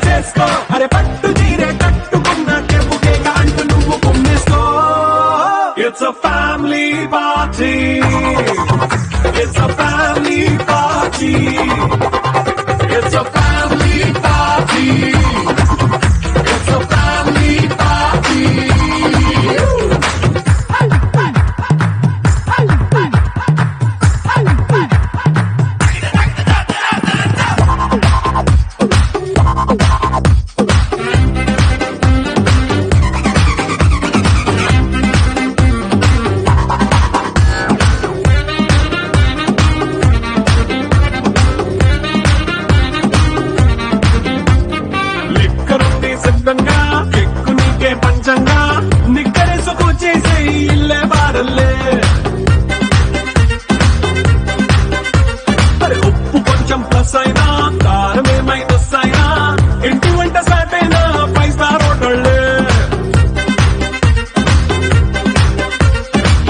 చేసుకో అరే పట్టు చీరే కట్టుకున్న చెప్పుకేగా అంటూ నువ్వు కుమ్మేసుకో. It's a family party. It's a family party. It's a family party. It's a family party. లిక్కరుంది సిద్ధంగా ఎక్కు నీకే పంచంగా నిక్కరేసుకు చేసే ఇల్లే బారల్లే. మరి ఉప్పు కొంచెం ప్లస్ అయినా కారమే మైనస్ అయినా ఇంటి వంట సాటైనా 5 స్టార్ హోటళ్ళే.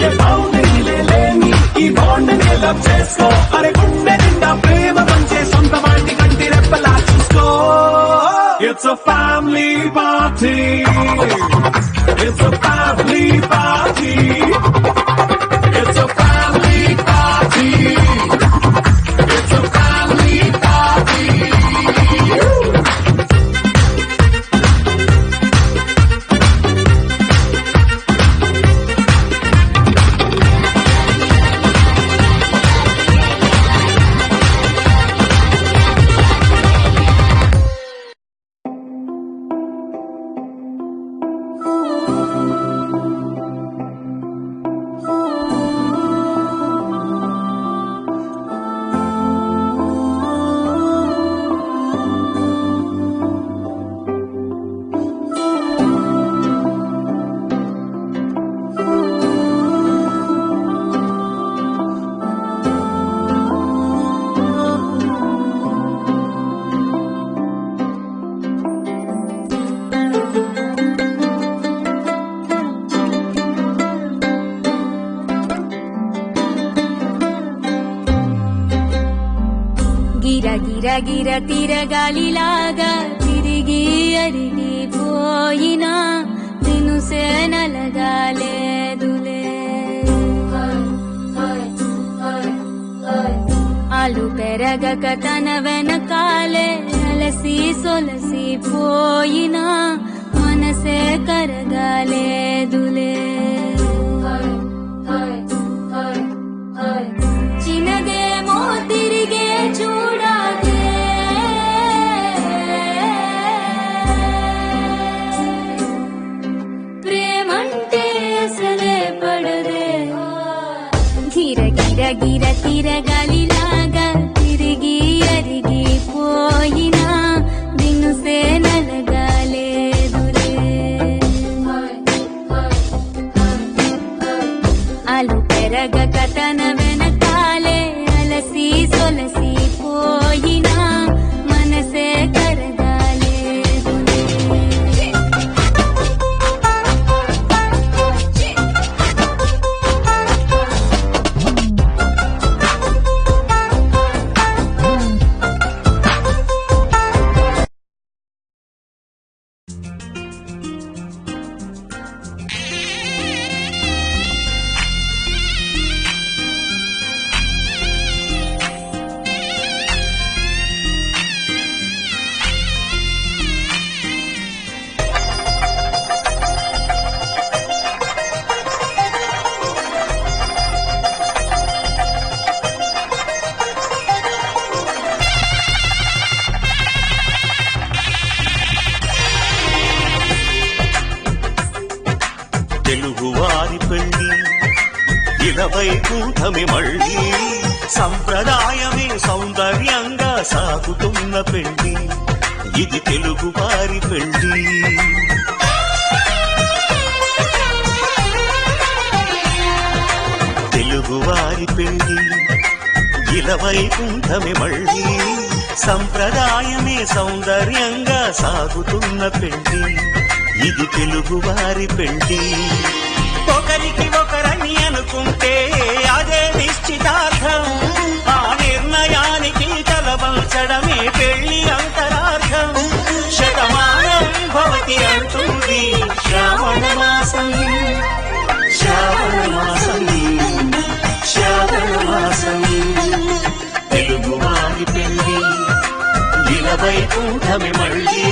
ఏ బౌండరీలే లేని ఈ బాండ్ని లవ్ చేసుకో అరే గుండె నిండా ప్రేమ పంచే సొంత వాటి కంటి రెప్పలా చూసుకో. It's a family party. It's a family party. It's a family party. It's a family party. గిర గిర తిరగాలిలాగా తిరిగి అరిగిపోయినా తినుసే నలగాలేదులే. ఆలు పెరగక తన వెనకాలే అలసి సొలసి పోయినా మనసే కరగాలేదులే. చిన్నదేమో తిరిగే చూడాలే ప్రేమంటే అసలే పడదే. గిర గిర గిర తిరగాలిలాగా తిరిగి అరిగిపోయినా దినుసే నలగాలేదులే. ఆలు పెరగక తన వెనకాలే అలసి సొలసి పోయినా మనసే కరగాలేదులే. తెలుగువారి పెళ్లి 20 కూటమి మళ్ళీ సంప్రదాయమే సౌందర్యంగా సాగుతున్న పెళ్లి ఇది తెలుగువారి పెళ్లి. తెలుగువారి పెళ్లి 20 కూటమి మళ్ళీ సంప్రదాయమే సౌందర్యంగా సాగుతున్న పెళ్లి ఇది తెలుగువారి పెళ్లి. ఒకరికి ఒకరని అనుకుంటే అదే నిశ్చితార్థం, ఆ నిర్ణయానికి తలవంచడమే పెళ్లి అంతరార్థం. వైకుంఠమే మళ్ళీ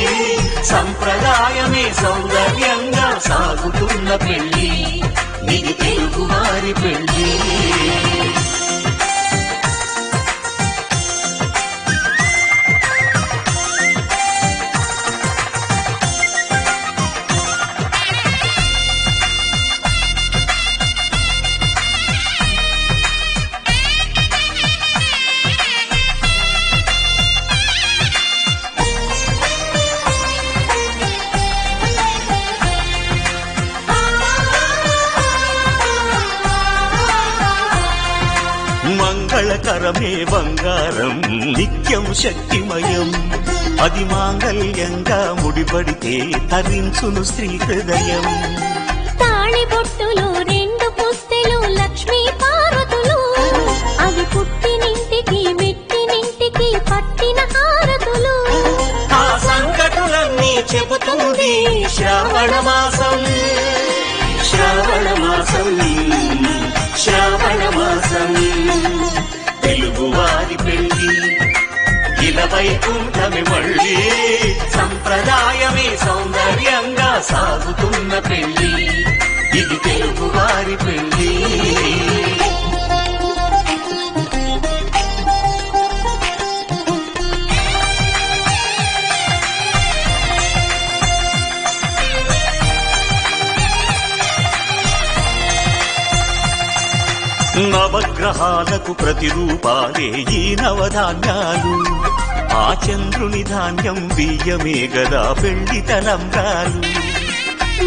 సంప్రదాయమే సౌందర్యంగా సాగుతున్న పెళ్లి ఇది తెలుగువారి పెళ్లి. మంగళకరమే బంగారం నిత్యం శక్తిమయం అది మాంగళ్యంగా ముడిపడితే తరించును స్త్రీ హృదయం. తాళి బొట్టులు రెండు పుస్తెలు లక్ష్మీ పార్వతులు అవి పుట్టినింటికి మెట్టినింటికి పట్టిన హారతులు. ఆ సంకటులన్నీ చెబుతుంది శ్రావణ మాసం శ్రావణ మాసం శ్రావణ మాసం తెలుగువారి పెళ్లి వైకుంఠమి మళ్ళీ సంప్రదాయమే సౌందర్యంగా సాగుతున్న పెళ్లి ఇది తెలుగువారి పెళ్లి. నవగ్రహాలకు ప్రతిరూపాలే ఈ నవధాన్యాలు ఆ చంద్రుని ధాన్యం బియ్యమే గదా పెళ్లి తలంబ్రాలు.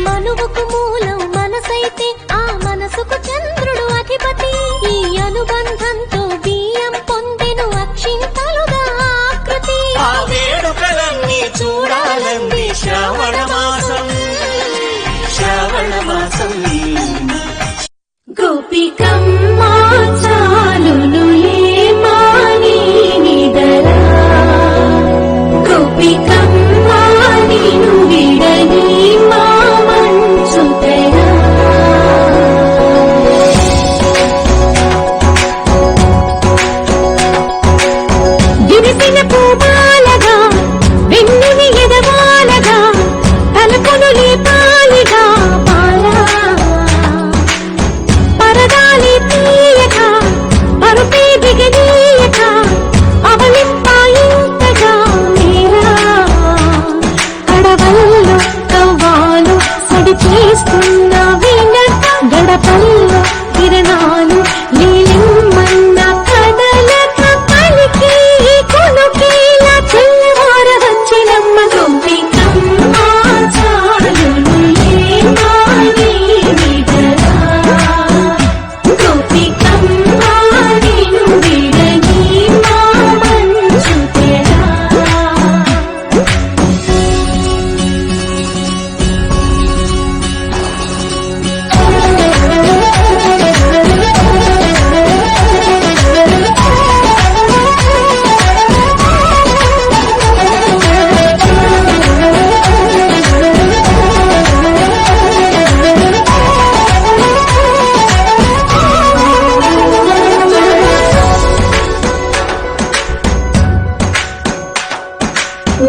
మనువుకు మూలం మనసైతే ఆ మనసుకు చంద్రుడు అధిపతి ఈ అనుబంధంతో బియ్యం పొందెను అక్షింతలుగా ఆకృతి. ఆ వేడుకలన్నీ చూడాలంది శ్రావణ మాసం శ్రావణ మాసం. గోపికమ్మ చాలునులే మాని నిదరా గోపికమ్మ నిను విడని మా మంచుతరా. దివిసిన పూమాలగా వెన్నుని ఎదవాలగా తలపును లేపాలిగా బాలా పరదాలి తీయక పరుపే దిగనీయక అవలింపాయింతగా మీరా కడవల్లో కవ్వాలు సడి చేస్తున్న వీణ గడపల్లో కిరణాలు నీలిమ్మన్న కదలక పలికి కొనుకేలా చెల్లవార వచ్చినమ్మ. గోపికమ్మ చాలునులే మాని నిదరా గోపికమ్మ నిను విడని మా మంచుతెరా.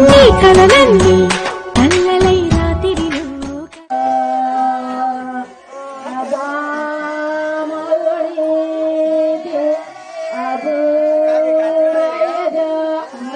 నీ కలలన్నీ